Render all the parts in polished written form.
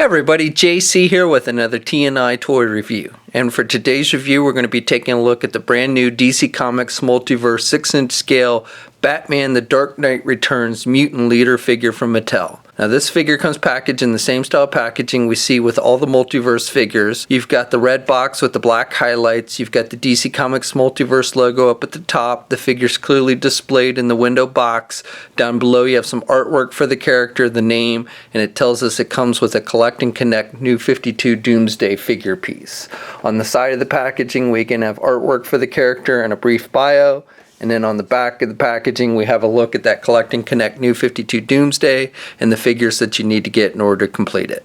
Everybody, JC here with another T&I toy review. And for today's review, we're going to be taking a look at the brand new DC Comics Multiverse 6-inch scale Batman The Dark Knight Returns Mutant Leader figure from Mattel. Now this figure comes packaged in the same style packaging we see with all the Multiverse figures. You've got the red box with the black highlights. You've got the DC Comics Multiverse logo up at the top. The figure's clearly displayed in the window box. Down below you have some artwork for the character, the name, and it tells us it comes with a Collect and Connect New 52 Doomsday figure piece. On the side of the packaging we can have artwork for the character and a brief bio. And then on the back of the packaging, we have a look at that Collect and Connect New 52 Doomsday and the figures that you need to get in order to complete it.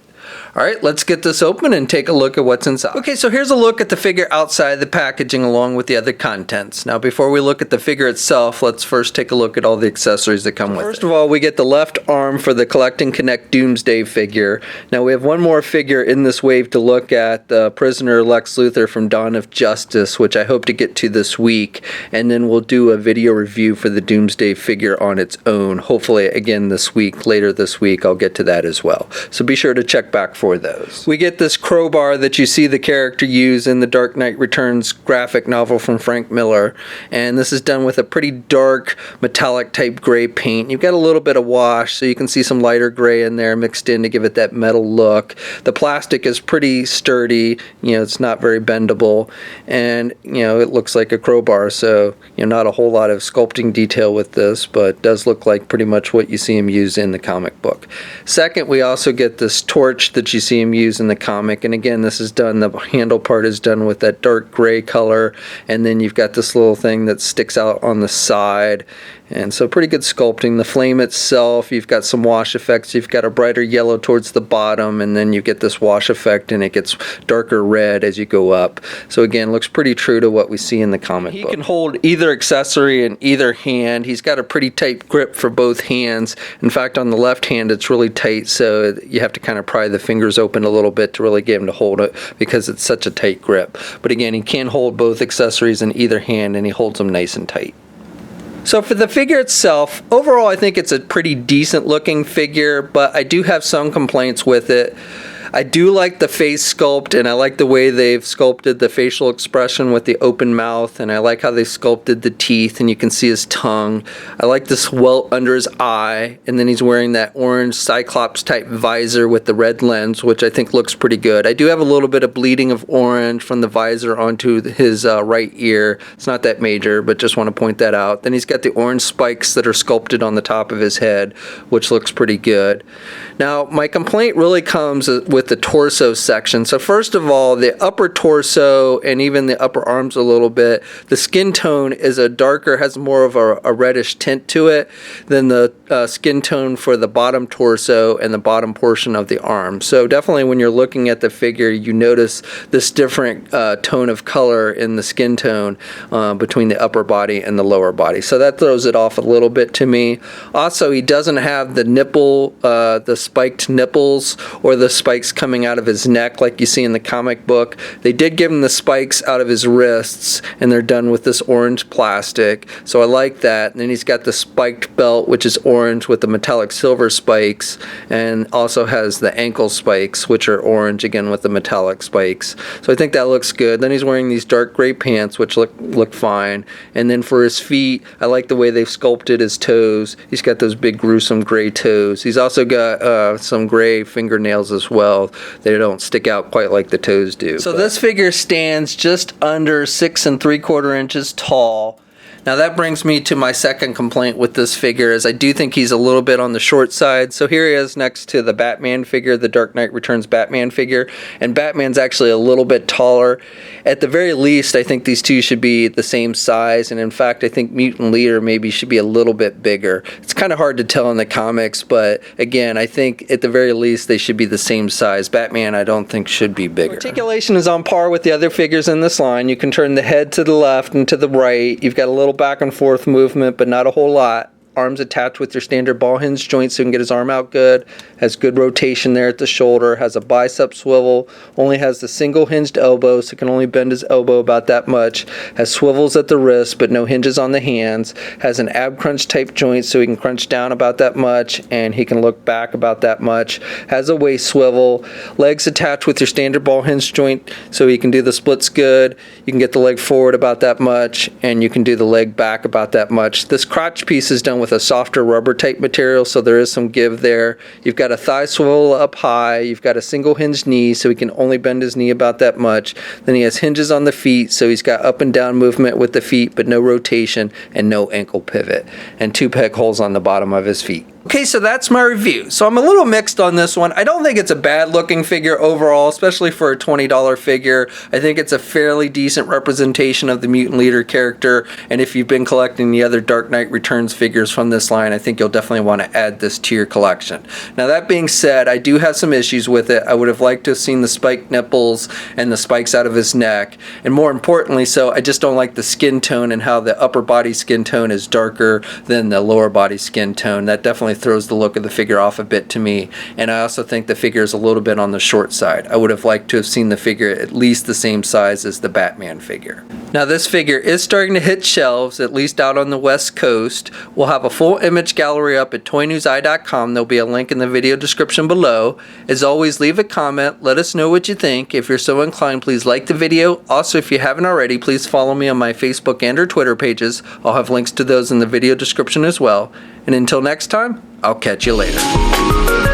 All right, let's get this open and take a look at what's inside. Okay, so here's a look at the figure outside the packaging along with the other contents. Now, before we look at the figure itself, let's first take a look at all the accessories that come with it. First of all, we get the left arm for the Collect and Connect Doomsday figure. Now, we have one more figure in this wave to look at, the prisoner Lex Luthor from Dawn of Justice, which I hope to get to this week. And then we'll do a video review for the Doomsday figure on its own. Hopefully, again, this week, later this week, I'll get to that as well. So be sure to check back for those. We get this crowbar that you see the character use in the Dark Knight Returns graphic novel from Frank Miller, and this is done with a pretty dark metallic type gray paint. You've got a little bit of wash, so you can see some lighter gray in there mixed in to give it that metal look. The plastic is pretty sturdy, it's not very bendable, and it looks like a crowbar, so not a whole lot of sculpting detail with this, but it does look like pretty much what you see him use in the comic book. Second, we also get this torch that you see him use in the comic, and again, this is done, the handle part is done with that dark gray color, and then you've got this little thing that sticks out on the side, and so pretty good sculpting. The flame itself, you've got some wash effects. You've got a brighter yellow towards the bottom, and then you get this wash effect, and it gets darker red as you go up. So again, looks pretty true to what we see in the comic book. He can hold either accessory in either hand. He's got a pretty tight grip for both hands. In fact, on the left hand, it's really tight, so you have to kind of pry the fingers open a little bit to really get him to hold it because it's such a tight grip. But again, he can hold both accessories in either hand, and he holds them nice and tight. So for the figure itself, overall I think it's a pretty decent looking figure, but I do have some complaints with it. I do like the face sculpt, and I like the way they've sculpted the facial expression with the open mouth, and I like how they sculpted the teeth, and you can see his tongue. I like this welt under his eye, and then he's wearing that orange Cyclops type visor with the red lens, which I think looks pretty good. I do have a little bit of bleeding of orange from the visor onto his right ear. It's not that major, but just want to point that out. Then he's got the orange spikes that are sculpted on the top of his head, which looks pretty good. Now, my complaint really comes with the torso section. So first of all, the upper torso and even the upper arms a little bit, the skin tone is a darker, has more of a reddish tint to it than the skin tone for the bottom torso and the bottom portion of the arm. So definitely when you're looking at the figure, you notice this different tone of color in the skin tone between the upper body and the lower body. So that throws it off a little bit to me. Also, he doesn't have the nipple, the spiked nipples or the spikes coming out of his neck like you see in the comic book. They did give him the spikes out of his wrists, and they're done with this orange plastic, so I like that. And then he's got the spiked belt, which is orange with the metallic silver spikes, and also has the ankle spikes, which are orange again with the metallic spikes. So I think that looks good. Then he's wearing these dark gray pants, which look fine. And then for his feet, I like the way they've sculpted his toes. He's got those big gruesome gray toes. He's also got some gray fingernails as well. They don't stick out quite like the toes do. So this figure stands just under 6 3/4 inches tall. Now that brings me to my second complaint with this figure, is I do think he's a little bit on the short side. So here he is next to the Batman figure, the Dark Knight Returns Batman figure, and Batman's actually a little bit taller. At the very least, I think these two should be the same size, and in fact, I think Mutant Leader maybe should be a little bit bigger. It's kind of hard to tell in the comics, but again, I think at the very least they should be the same size. Batman, I don't think, should be bigger. Articulation is on par with the other figures in this line. You can turn the head to the left and to the right. You've got a little back and forth movement, but not a whole lot. arms attached with your standard ball hinge joint so he can get his arm out good. Has good rotation there at the shoulder. Has a bicep swivel. Only has the single hinged elbow, so he can only bend his elbow about that much. Has swivels at the wrist, but no hinges on the hands. Has an ab crunch type joint, so he can crunch down about that much, and he can look back about that much. Has a waist swivel. Legs attached with your standard ball hinge joint, so you can do the splits good. You can get the leg forward about that much, and you can do the leg back about that much. This crotch piece is done with a softer rubber type material, so there is some give there. You've got a thigh swivel up high. You've got a single hinged knee, so he can only bend his knee about that much. Then he has hinges on the feet, so he's got up and down movement with the feet, but no rotation and no ankle pivot, and 2 peg holes on the bottom of his feet. Okay, so that's my review. So I'm a little mixed on this one. I don't think it's a bad looking figure overall, especially for a $20 figure. I think it's a fairly decent representation of the Mutant Leader character, and if you've been collecting the other Dark Knight Returns figures from this line, I think you'll definitely want to add this to your collection. Now that being said, I do have some issues with it. I would have liked to have seen the spiked nipples and the spikes out of his neck, and more importantly so, I just don't like the skin tone and how the upper body skin tone is darker than the lower body skin tone. That definitely throws the look of the figure off a bit to me, and I also think the figure is a little bit on the short side. I would have liked to have seen the figure at least the same size as the Batman figure. Now this figure is starting to hit shelves, at least out on the West Coast. We'll have a full image gallery up at toynewseye.com. There'll be a link in the video description below. As always, leave a comment, let us know what you think. If you're so inclined, please like the video. Also, if you haven't already, please follow me on my Facebook and or Twitter pages. I'll have links to those in the video description as well. And until next time, I'll catch you later.